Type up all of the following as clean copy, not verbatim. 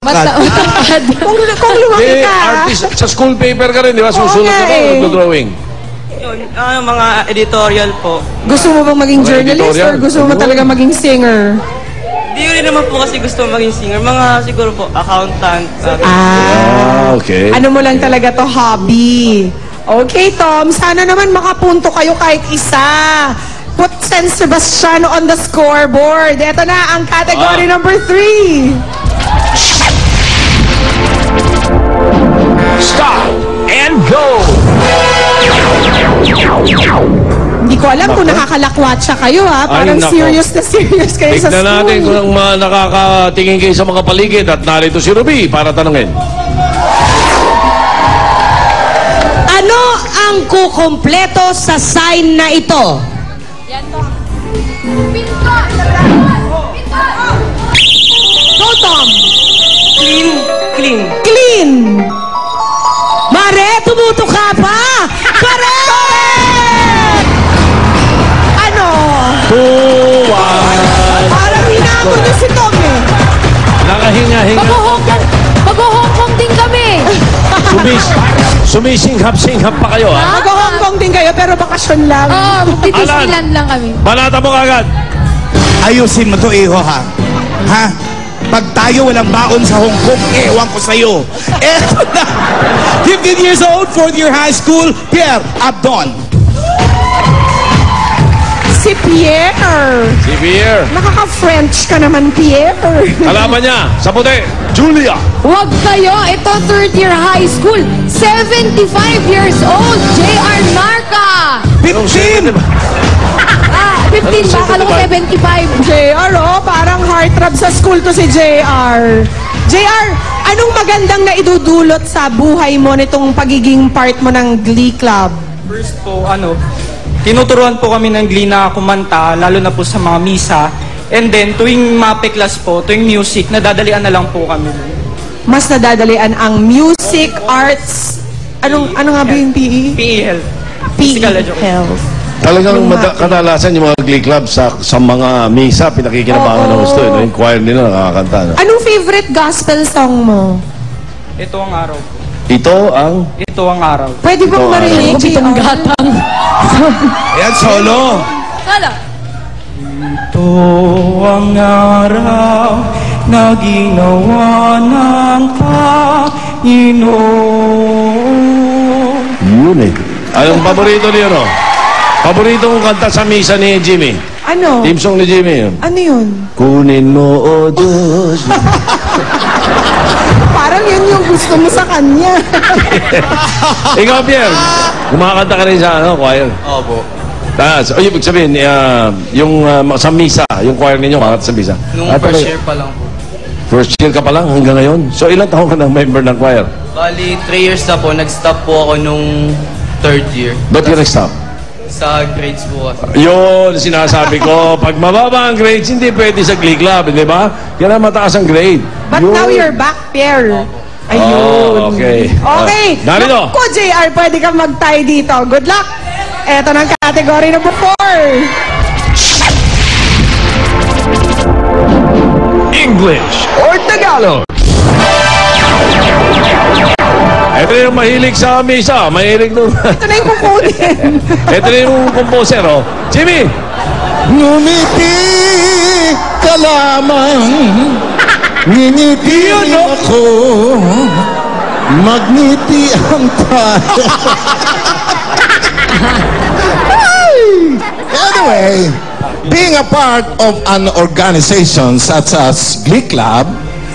Matapad. Kung lumaki ka. Artist, sa school paper ka rin, di ba? Susulat ka rin, nagdo-drawing. Yun, mga editorial po. Gusto mo bang maging Mga journalist editorial? or gusto mo talaga maging singer? Di ko rin naman po kasi gusto maging singer. Mga siguro po, accountant. Okay. Ano mo lang talaga to, hobby. Okay, Tom, sana naman makapunto kayo kahit isa. Put San Sebastiano on the scoreboard. Ito na ang category number 3. Stop and go! Hindi ko alam kung nakakalakwatsa kayo, ha? Parang nako. serious na serious kayo sa Tignan school. natin kung nakakatingin kayo sa mga paligid at narito si Ruby para tanungin. Ano ang kukumpleto sa sign na ito? Go, Tom! Clean. Clean. Mare, tumuto ka pa! Correct! Ano? Tuwan! Parang hinamon niyo si Tom, eh. Nakahinga-hinga. Mag-Hong Kong din kami! Sumisinghap-singhap pa kayo, ha? Mag-Hong Kong din kayo, pero bakasyon lang. Disneyland lang kami. Balata mo kagad. Ayusin mo to, iho, ha? Ha? Pag tayo walang baon sa Hong Kong, ewan ko sa'yo. Eto na! 15 years old, 4th year high school, Pierre Abdon. Si Pierre. Si Pierre. Nakaka-French ka naman, Pierre. Kalaban niya, sa puti, Julia. Huwag kayo! Ito, 3rd year high school. 75 years old, J.R. Narca! 15! 15 ba? Akala ko 75. JR, oh, parang heartthrob sa school to si JR. JR, anong magandang na idudulot sa buhay mo nitong pagiging part mo ng Glee Club? First po, tinuturuan po kami ng Glee na kumanta, lalo na po sa mga misa. And then, tuwing MAPE class po, tuwing music, nadadalian na lang po kami. Mas nadadalian ang music, arts, ano nga ba yung PE? PE Health. PE Education. Health. Talagang Yung kadalasan yung mga Glee Club sa mga misa, pinakikinabangan ng gusto. Yung choir nila nakakanta. No? Anong favorite gospel song mo? Ito ang araw po. Ito ang... Ito ang araw. Pwede bang Ito, marinig, Itong JR? gatang. Ayan, solo. Kala. Ito ang araw na ginawa ng Panginoon. Yun eh. Anong paborito niyo, no? Paborito mong kanta sa misa ni Jimmy? Ano? Team song ni Jimmy yun. Ano yun? Kunin mo, O Diyos. Parang yun yung gusto mo sa kanya. Ikaw, Pierre, kumakanta ka rin sa choir. Opo. Tapos, ibig sabihin, yung sa misa, yung choir ninyo, kakanta sa misa. Nung first year pa lang po. First year ka pa lang hanggang ngayon? So, ilang taon ka ng member ng choir? Bali, 3 years na po. Nag-stop po ako nung 3rd year. Ba't ka nag-stop? Sa grades po kasi. Yun, sinasabi ko, pag mababa ang grades, hindi pwede sa Glee Club, di ba? Kaya mataas ang grade. But Yun. now you're back, Pierre. Ayun. Oh, okay. Okay. Narito. Naku, JR, pwede kang mag-tie dito. Good luck. Eto ng category number 4. English or Tagalog? Ito na yung mahilig sa misa. Mahilig nun. Ito na yung kukunin. Ito na yung composer, oh. Jimmy! Ngumiti ka lamang, ngingiti ako, magniti ang tayo. Anyway, being a part of an organization such as Glee Club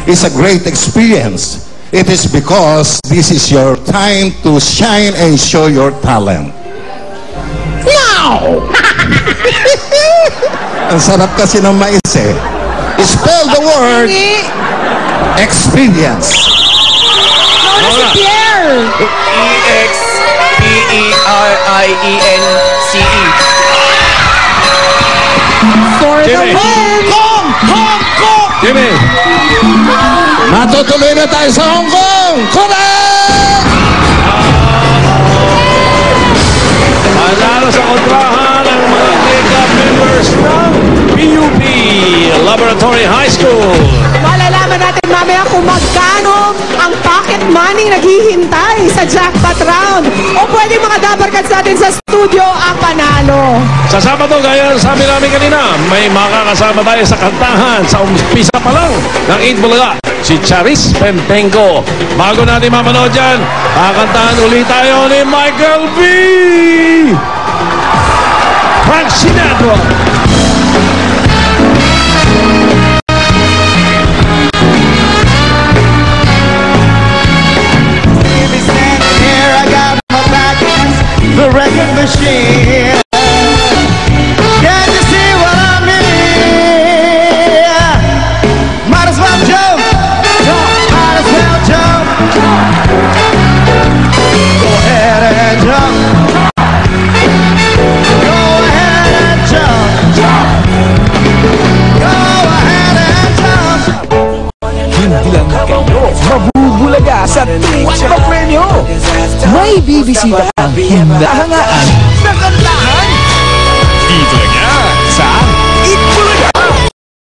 is a great experience. It is because this is your time to shine and show your talent. Now! Ang sarap kasi ng mais eh. Spell the word experience. Ano si Pierre? E-X-P-E-R-I-E-N-C-E. For the Jimmy. win! Hong Kong! Jimmy! Matutuloy na tayo sa Hong Kong! Correct! Panalo sa kontrahan ang mga Glee Club members ng PUP Laboratory High School. Malalaman natin mamaya kung magka maraming naghihintay sa jackpot round. O pwede mga dabarkats natin sa studio ang panalo. Sa Sabado, gaya sabi namin kanina, may makakasama tayo sa kantahan sa umpisa pa lang ng 8 Bulaga, si Charis Pentenco. Bago natin mamanood dyan, kakantahan ulit tayo ni Michael V. Frank Sinatra. The record machine. Can't you see what I mean? Might as well jump. Might as well jump. Go ahead and jump. Go ahead and jump. Go ahead and jump. Hindi lang kayo mabubulaga sa Twitch na premyo. May bibisita kang hinahangaan na kanta.